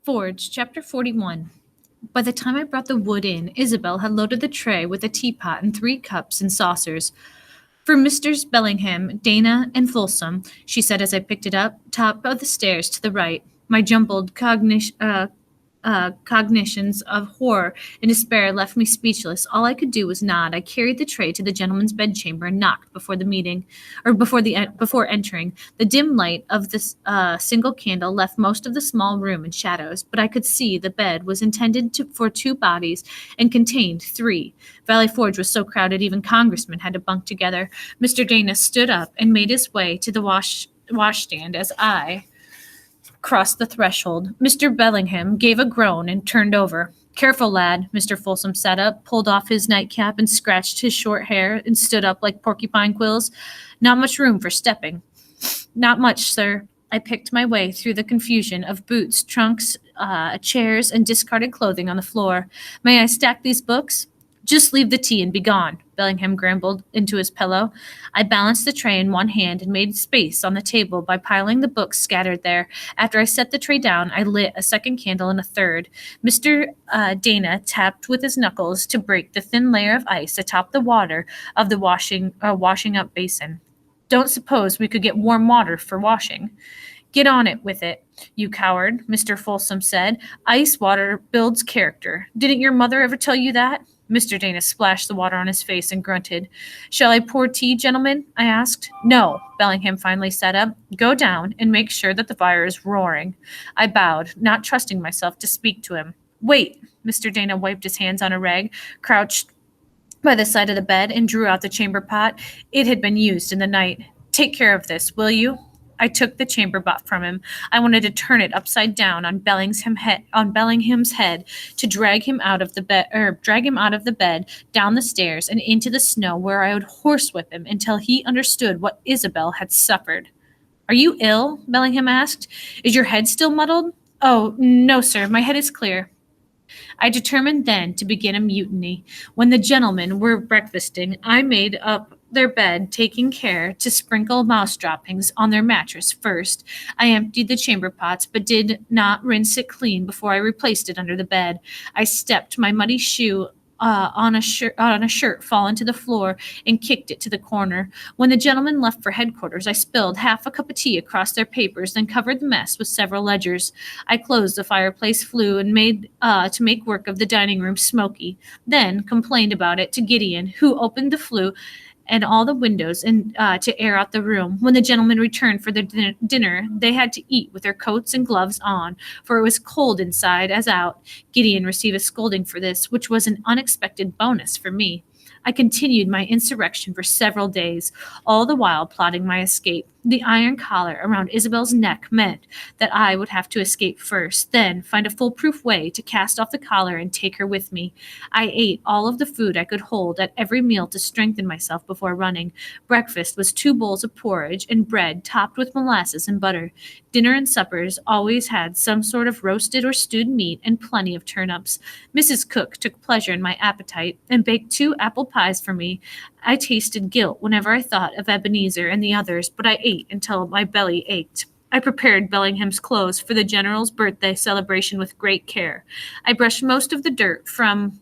Forge, Chapter 41. By the time I brought the wood in, Isabel had loaded the tray with a teapot and 3 cups and saucers. For Misters Bellingham, Dana, and Folsom, she said as I picked it up, top of the stairs to the right. My jumbled cognitions of horror and despair left me speechless. All I could do was nod. I carried the tray to the gentleman's bedchamber and knocked before the meeting, or before entering. The dim light of this single candle left most of the small room in shadows, but I could see the bed was intended for 2 bodies and contained 3. Valley Forge was so crowded even congressmen had to bunk together. Mr. Dana stood up and made his way to the washstand as I crossed the threshold. Mr. Bellingham gave a groan and turned over. Careful, lad. Mr. Folsom sat up, pulled off his nightcap and scratched his short hair, and stood up like porcupine quills. Not much room for stepping. Not much, sir. I picked my way through the confusion of boots, trunks, chairs, and discarded clothing on the floor. May I stack these books? Just leave the tea and be gone, Bellingham grumbled into his pillow. I balanced the tray in one hand and made space on the table by piling the books scattered there. After I set the tray down, I lit a second candle and a third. Mr. Dana tapped with his knuckles to break the thin layer of ice atop the water of the washing up basin. Don't suppose we could get warm water for washing. Get on it with it, you coward, Mr. Folsom said. Ice water builds character. Didn't your mother ever tell you that? Mr. Dana splashed the water on his face and grunted. Shall I pour tea, gentlemen? I asked. No, Bellingham finally sat up. Go down and make sure that the fire is roaring. I bowed, not trusting myself to speak to him. Wait, Mr. Dana wiped his hands on a rag, crouched by the side of the bed, and drew out the chamber pot. It had been used in the night. Take care of this, will you? I took the chamber pot from him. I wanted to turn it upside down on Bellingham's head to drag him out of the bed, down the stairs, and into the snow, where I would horsewhip him until he understood what Isabel had suffered. Are you ill? Bellingham asked. Is your head still muddled? Oh, no, sir. My head is clear. I determined then to begin a mutiny. When the gentlemen were breakfasting, I made up their bed, taking care to sprinkle mouse droppings on their mattress first. I emptied the chamber pots, but did not rinse it clean before I replaced it under the bed. I stepped my muddy shoe on a shirt fallen to the floor and kicked it to the corner. When the gentlemen left for headquarters, I spilled half a cup of tea across their papers, then covered the mess with several ledgers. I closed the fireplace flue and made to make work of the dining room smoky. Then complained about it to Gideon, who opened the flue and all the windows and to air out the room. When the gentlemen returned for their dinner, they had to eat with their coats and gloves on, for it was cold inside as out. Gideon received a scolding for this, which was an unexpected bonus for me. I continued my insurrection for several days, all the while plotting my escape. The iron collar around Isabel's neck meant that I would have to escape first, then find a foolproof way to cast off the collar and take her with me. I ate all of the food I could hold at every meal to strengthen myself before running. Breakfast was 2 bowls of porridge and bread topped with molasses and butter. Dinner and suppers always had some sort of roasted or stewed meat and plenty of turnips. Mrs. Cook took pleasure in my appetite and baked 2 apple pies for me. I tasted guilt whenever I thought of Ebenezer and the others, but I ate until my belly ached. I prepared Bellingham's clothes for the general's birthday celebration with great care. I brushed most of the dirt from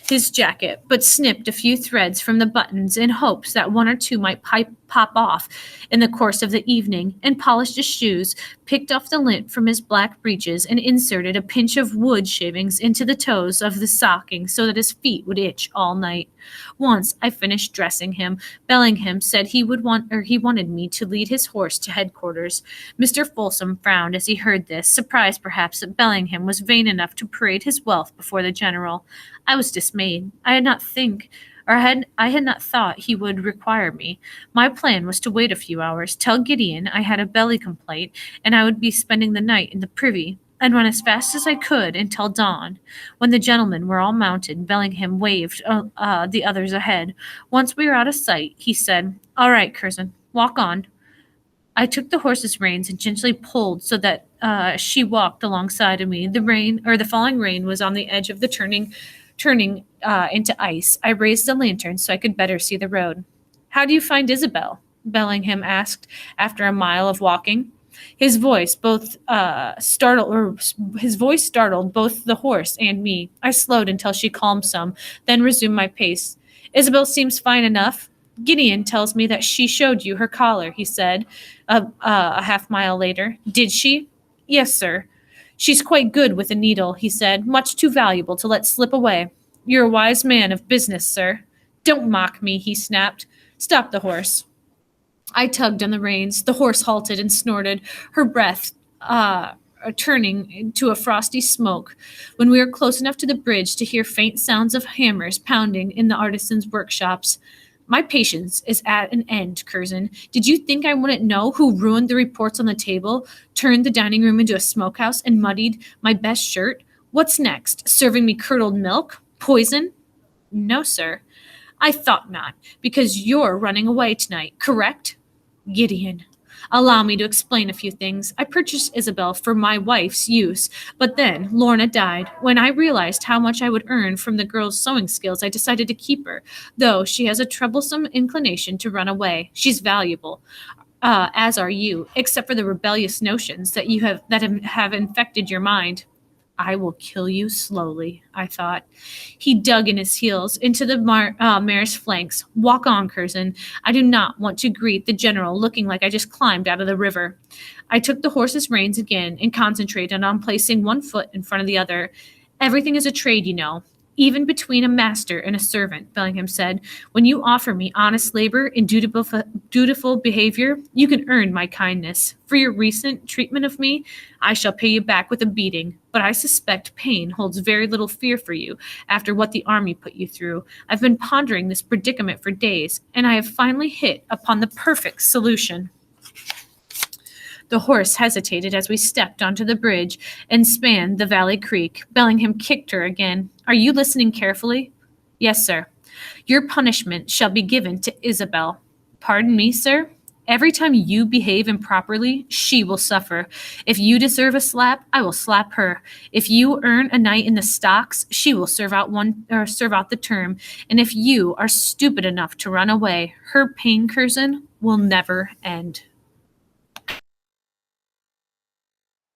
his jacket, but snipped a few threads from the buttons in hopes that 1 or 2 might pop off in the course of the evening, and polished his shoes, picked off the lint from his black breeches, and inserted a pinch of wood shavings into the toes of the stocking so that his feet would itch all night. Once I finished dressing him, Bellingham said he wanted me to lead his horse to headquarters. Mr. Folsom frowned as he heard this, surprised perhaps that Bellingham was vain enough to parade his wealth before the general. I was dismayed. I had not thought he would require me. My plan was to wait a few hours, tell Gideon I had a belly complaint, and I would be spending the night in the privy, and run as fast as I could until dawn. When the gentlemen were all mounted, Bellingham waved the others ahead. Once we were out of sight, he said, "All right, Curzon, walk on." I took the horse's reins and gently pulled so that she walked alongside of me. The falling rain was on the edge of the turning into ice. I raised the lantern so I could better see the road. "How do you find Isabel?" Bellingham asked after a mile of walking. His voice both startled, or his voice startled both the horse and me. I slowed until she calmed some, then resumed my pace. Isabel seems fine enough. Gideon tells me that she showed you her collar, he said, a half mile later. Did she? Yes, sir. She's quite good with a needle, he said, much too valuable to let slip away. You're a wise man of business, sir. Don't mock me, he snapped. Stop the horse. I tugged on the reins. The horse halted and snorted, her breath turning to a frosty smoke. When we were close enough to the bridge to hear faint sounds of hammers pounding in the artisans' workshops, my patience is at an end, Curzon. Did you think I wouldn't know who ruined the reports on the table, turned the dining room into a smokehouse, and muddied my best shirt? What's next? Serving me curdled milk? Poison? No, sir. I thought not, because you're running away tonight, correct? Gideon. Allow me to explain a few things. I purchased Isabel for my wife's use, but then Lorna died. When I realized how much I would earn from the girl's sewing skills, I decided to keep her, though she has a troublesome inclination to run away. She's valuable, as are you, except for the rebellious notions that have infected your mind. I will kill you slowly, I thought. He dug in his heels into the mare's flanks. Walk on, Curzon. I do not want to greet the general looking like I just climbed out of the river. I took the horse's reins again and concentrated on placing one foot in front of the other. Everything is a trade, you know. Even between a master and a servant, Bellingham said. When you offer me honest labor and dutiful behavior, you can earn my kindness. For your recent treatment of me, I shall pay you back with a beating. But I suspect pain holds very little fear for you after what the army put you through. I've been pondering this predicament for days, and I have finally hit upon the perfect solution. The horse hesitated as we stepped onto the bridge and spanned the valley creek. Bellingham kicked her again. Are you listening carefully? Yes, sir. Your punishment shall be given to Isabel. Pardon me, sir? Every time you behave improperly, she will suffer. If you deserve a slap, I will slap her. If you earn a night in the stocks, she will serve out the term. And if you are stupid enough to run away, her pain, Curzon, will never end.